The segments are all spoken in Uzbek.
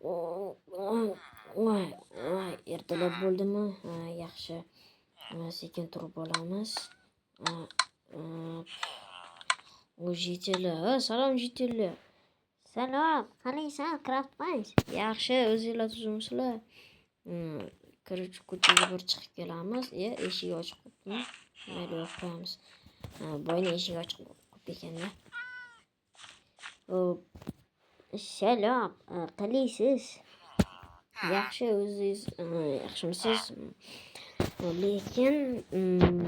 Voy, ertalab bo'ldimi? Yaxshi. Sekin turib olamiz. Jitili. Salom Jitili. Salom, qalaysan, Craftwise? Yaxshi, o'zinglar tuzumsizlar. Ko'chaga bir chiqib kelamiz. Eshik ochiq qolibmi? Mayli, qo'yamiz. Boyni eshik ochiq qolib ekanda. Salom, qalaysiz? Yaxshi, o'zingiz yaxshimisiz? Lekin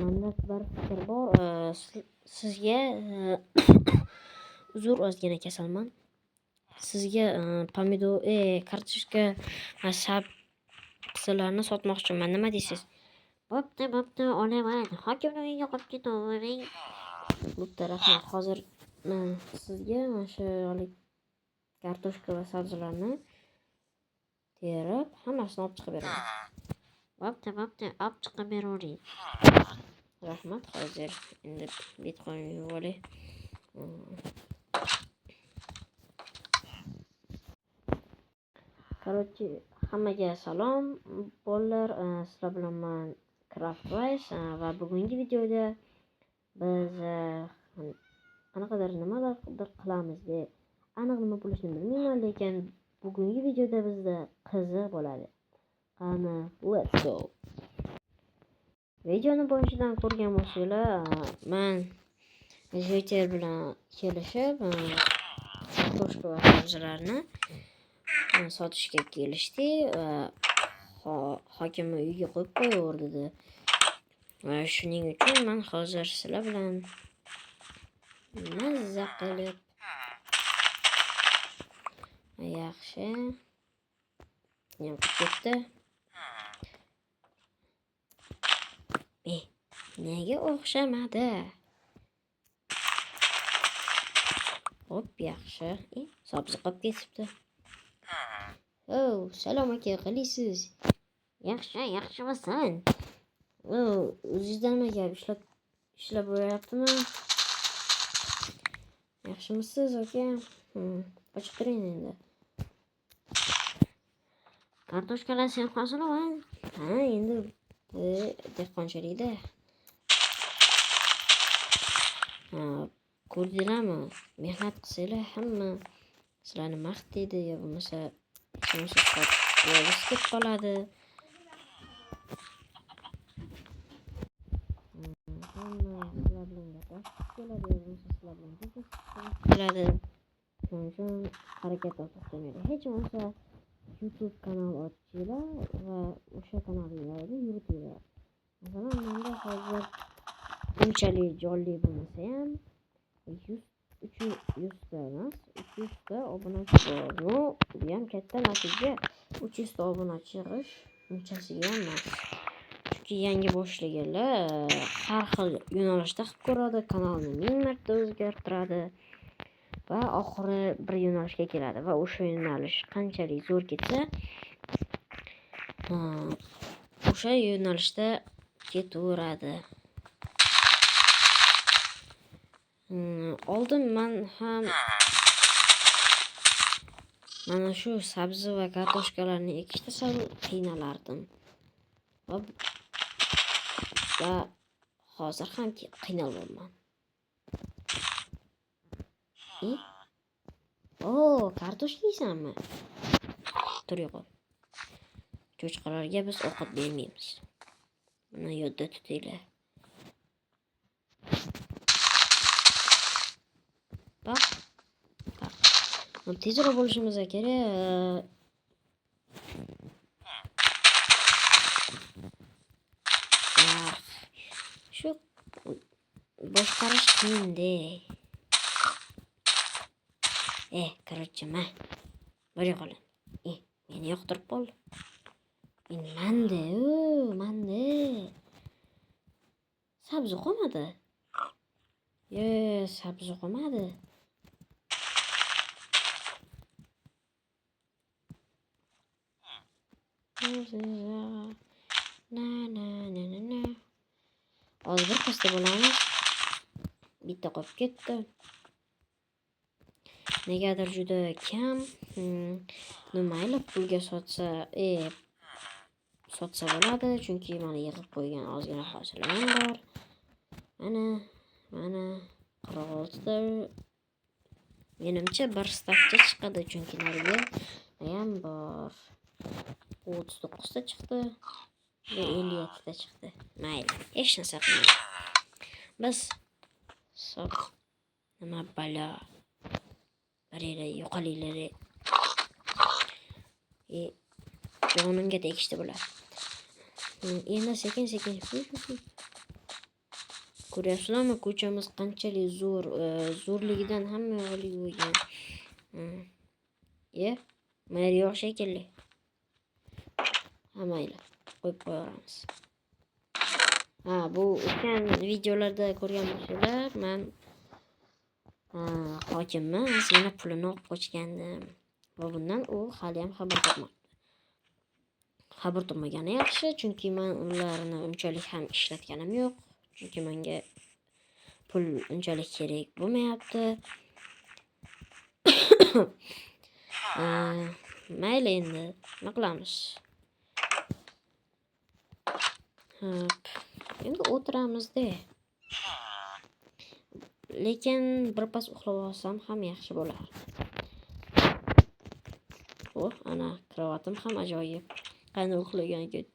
menda bir fikr bor. Sizga uzr, ozgina kasalman. Sizga pomidor, kartoshka sabzilarni sotmoqchiman. Nima deysiz? Bo'pti, olaman. Hokimning uyiga qo'yib ketavering. Bo'pti, rahmat. Hozir men sizga mana shu kartoshka va sabzilarni terib, hammasini olib chiqib beraman. Bo'pti, olib chiqib beravering. Rahmat. Hozir endi bitcoin yuvib olay. Короче, hammaga salom bolalar. Sizlar bilan men Craftwise va bugungi videoda biz qanaqadir nimadir qilamiz deb aniq nima bo'lishini bilmayman, lekin bugungi videoda bizda qiziq bo'ladi. Qani, let's go. Videoni boshidan ko'rgan bo'lsanglar, men Jiter bilan kelishib kartoshka va sabzilarni sotishga kelishdik. Hokim uyga qo'yib qo'yaverdi. Va shuning uchun men hozir sizlar bilan mazza qilib yaxshi nima ketdi. Nega o'xshamadi? Hop, yaxshi. Sabzi qolib ketibdi. Salom aka, qalaysiz? Yaxshimisan? O'zingizda nima gap? Ishlab bo'layaptimi? Yaxshimisiz aka? Ochib turing endi. Kartoshkalar sen qo'yasizmi? Endi dehqonchilikda. Ko'rdinglarmi? Mehnat qilsanglar hamma sizlarni maqtaydi, yo bo'lmasa ishimsiz ketib qoladi. Hamma sizlar bilan gaplashib keladi, yo bo'lmasa sizlar bilan keladi. Shuning uchun harakatdan to'xtamaydi. Hech bo'lmasa YouTube kanal ochinglar va o'sha kanalinglarni yuritinglar. Masalan, menda hozir unchalik jonli bo'lmasa ham 300 ta emas, 300 ta obunachi bor. Bu ham katta natija. 300 ta obunachi yig'ish unchasiga emas. Chunki yangi boshlaganlar har xil yo'nalishda qilib ko'radi, kanalni 1000 marta o'zgartiradi va oxiri bir yo'nalishga keladi va o'sha yo'nalish qanchalik zo'r ketsa, o'sha yo'nalishda ketaveradi. Oldin men ham mana shu sabzi va kartoshkalarni ekishda sal qiynalardim. Va hozir ham qiynalyapman. Kartoshka yeysanmi? Tur yo'qol. Cho'chqalarga biz ovqat bermaymiz. Buni yodda tutinglar. Bak. Tezroq bo'lishimiz kerak. Shu boshqarish qiyin-da. Короче, bir yo'qolin. Meni yoqtirib qoldi. Manda. Sabzi qolmadi. Sabzi qolmadi. Na. Hozir bir kasta bo'lamiz. Bitta qolib ketdi. negadir juda kam. Mayli pulga sotsa bo'ladi, chunki mana yig'ib qo'ygan ozgina hosilim bor. Mana 46 ta. Menimcha bir stavka chiqadi, chunki nariga ham bor. 39 ta chiqdi va 57 ta chiqdi. Mayli, hech narsa qilmaydi. Biz sot nima balo barira yo'qolinglar. Jonimga tegishdi bular. Endi sekin ko'ryapsizlarmi, ko'chamiz qanchalik zo'rligidan hamma yo'li yo'g'on. Mayli yo'q shekilli. Mayli, qo'yib qo'yamiz. Bu o'tgan videolarda ko'rgan bo'lsanglar, men hokimni ozgina pulini olib qochgandim. Va bundan u hali ham xabar topmagani yaxshi, chunki men ularni unchalik ham ishlatganim yo'q. Chunki menga pul unchalik kerak bo'lmayapti. Mayli, endi nima qilamiz? Endi o'tiramiz-da. Lekin birpas uxlab olsam ham yaxshi bo'lar. Ana kravatim ham ajoyib. Qani uxlagan ekan.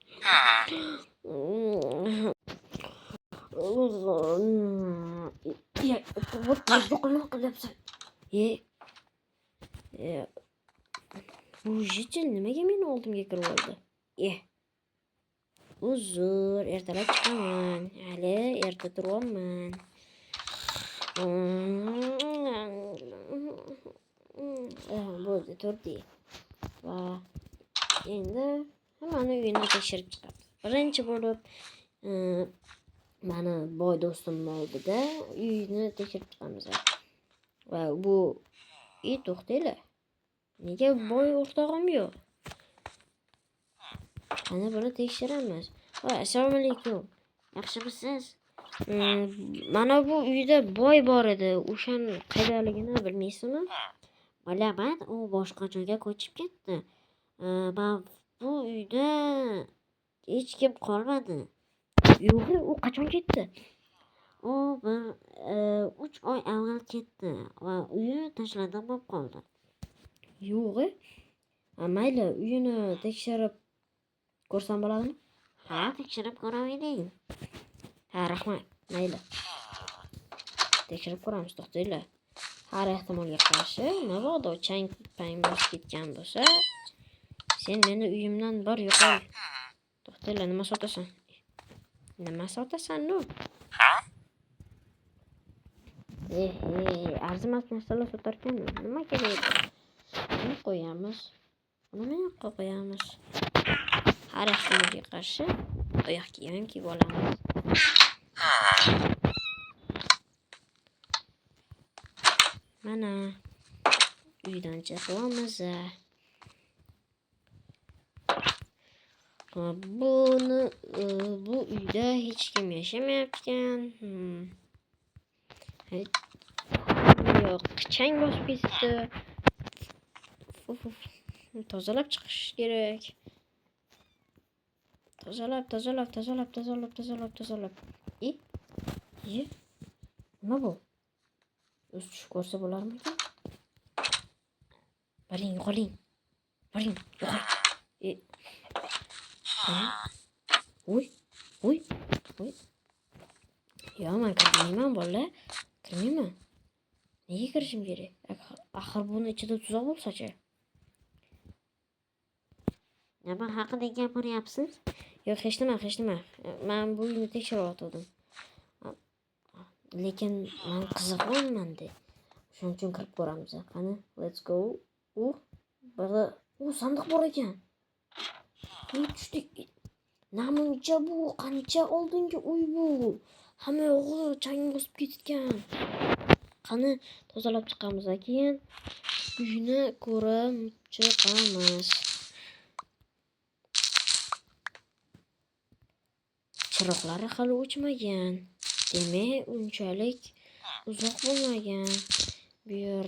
Bu jijil nimaga meni oldimga kirib oldi? Uzr, ertalab chiqaman. Hali erta turyapman. Bo'ldi, turdi. Va endi hammani uyini tekshirib chiqamiz. Birinchi bo'lib mani boy do'stim oldida uyini tekshirib chiqamiz. Va bu to'xtanglar. Nega boy o'rtog'im yo'q? Qani buni tekshiramiz. Assalomu alaykum. Yaxshimisiz? Mana bu uyda boy bor edi. O'shan qaydaligini bilmaysizmi? Bilaman, u boshqa joyga ko'chib ketdi. Men bu uyda hech kim qolmadi. Yo'q, u qachon ketdi? U 3 oy avval ketdi va uyi tashlandiq bo'lib qoldi. Yo'q. Mayli, uyini tekshirib ko'rsam bo'ladimi? Ha, tekshirib ko'ravering. Ha, rahmat. Mayli. Tekshirib ko'ramiz, to'xtanglar. Har ehtimolga qarshi, mabodo chang-pang bosib ketgan bo'lsa, sen meni uyimdan bir yo'qol. To'xtanglar, nima sotasan? Nima sotasan-nu? Arzimas narsalar sotar ekan. Nima kerak? Buni qo'yamiz. Buni yoqqa qo'yamiz. Har ehtimolga qarshi oyoq kiyim kiyib olamiz. Mana uydan chiqamiz. Bu uyda hech kim yashamayotgan. Yo'q, chang bosib ketdi. Tozalab chiqish kerak. Tozalab. Nima bu? O'z tushib ko'rsa bo'larmikan? Boring, yo'qoling. Boring, yo'qoling. Uy. Yo, men kirmayman, bolalar. Kirmayman. Nega kirishim kerak? Axir buni ichida tuzoq bo'lsa-chi? Nima haqida gapiryapsiz? Yo'q, hech nima. Men bu uyni tekshirib lekin men qiziqmanman-da. Shuning uchun kirib ko'ramiz. Qani, let's go. Sandiq bor ekan. Tushdik. Namuncha bu? Qancha oldingi uy bu? Hamma yog'i chang bosib ketgan. Qani, tozalab chiqamiz, keyin uyni ko'rib chiqamiz. Chiroqlari hali o'chmagan. Demak, unchalik uzoq bo'lmagan. Bu yer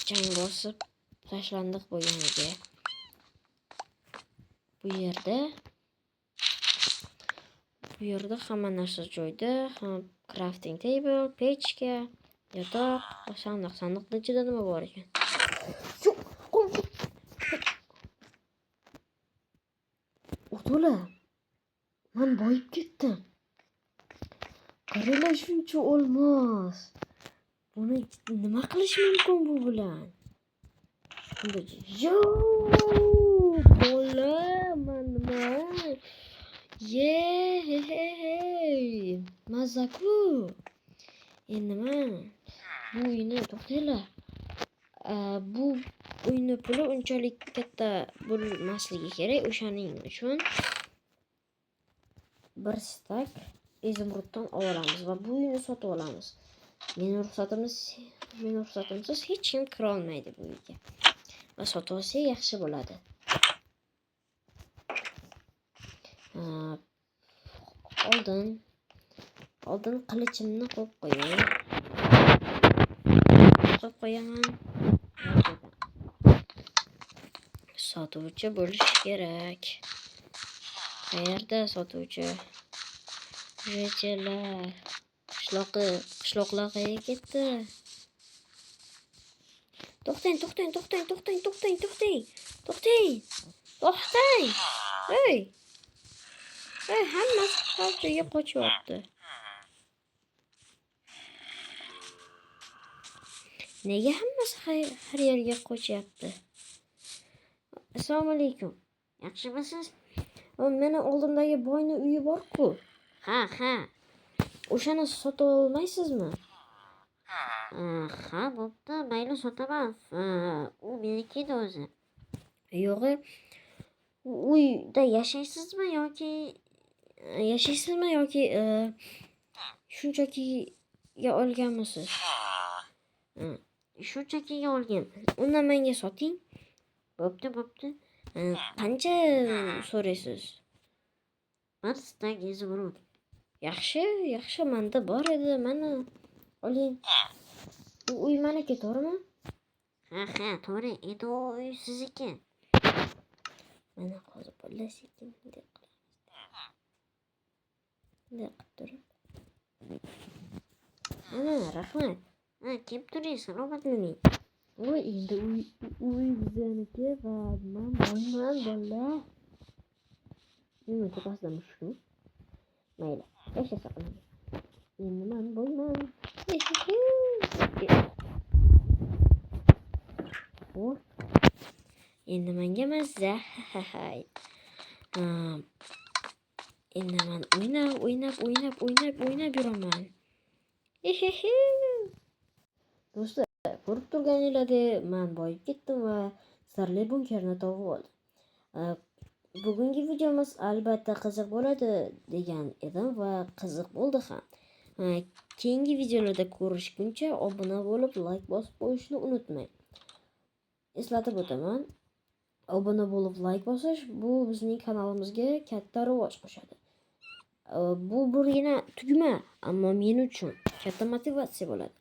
chang bosib tashlandik bu yerga. Bu yerda hamma narsa joyda. Crafting table, pechka, yotoq, sandiqning ichida nima bor ekan? O'to'la. Men boyib ketdim. Qaranglar shuncha olmos. Buni nima qilish mumkin bu bilan? Yo! Bola, men nima? Ye! Mazaku. Endi men bu uyni to'xtanglar. Bu uyni puli unchalik katta bo'lmasligi kerak. O'shaning uchun bir stak izumruddan olamiz va bu uyni sotib olamiz. Mening ruxsatimsiz hech kim kira olmaydi bu uyga. Va sotib olsa yaxshi bo'ladi. Oldin qilichimni qo'yib qo'yay. Qo'yaman. Sotuvchi bo'lish kerak. Qayerda sotuvchi? Rejalar. Qishloqlar qayerga ketdi? To'xtang. Hey, hammasi xaltaga qochyapti. Nega hammasi har yerga qochyapti? Assalomu alaykum. Yaxshimisiz? Meni oldimdagi boyni uyi bor-ku. Ha. O'shani sotib olmaysizmi? Ha, bo'pti, mayli sotaman. U meniki o'zi. Yo'q. Uyda yashaysizmi yoki shunchaki olganmisiz? Shunchaki olgan. Uni menga soting. Bo'pti. Qancha so'raysiz? Bir stak izumrud. Yaxshi, menda bor edi. Mana oling. Bu uy meniki, to'g'rimi? Ha, to'g'ri. Endi u uy sizniki. Mana hozir bo'lasekin deb turib. Mana, rahmat. Kim turasiz? Salomatmi? Voy, endi uy bizniki va men boyman, bolalar. Nima tepasida mushukmi? Mayli, yashasa qilaman. Endi men boyman. Endi menga mazza. Endi men o'ynab yuraman. Do'stlar, ko'rib turganingizdek, men boyib ketdim va sirli bunkerni topib oldim. Bugungi videomiz albatta qiziq bo'ladi degan edim va qiziq bo'ldi ham. Keyingi videolarda ko'rishguncha obuna bo'lib, like bosib qo'yishni unutmang. Eslatib o'taman. Obuna bo'lib, like bosish bu bizning kanalimizga katta rivoj qo'shadi. Bu birgina tugma, ammo men uchun katta motivatsiya bo'ladi.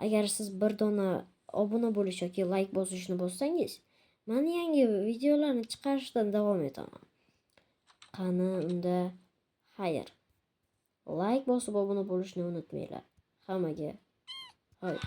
Agar siz bir dona obuna bo'lish yoki like bosishni bossangiz, men yangi videolarni chiqarishdan davom etaman. Qani unda, xayr. Like bosib obuna bo'lishni unutmanglar. Hammaga xayr.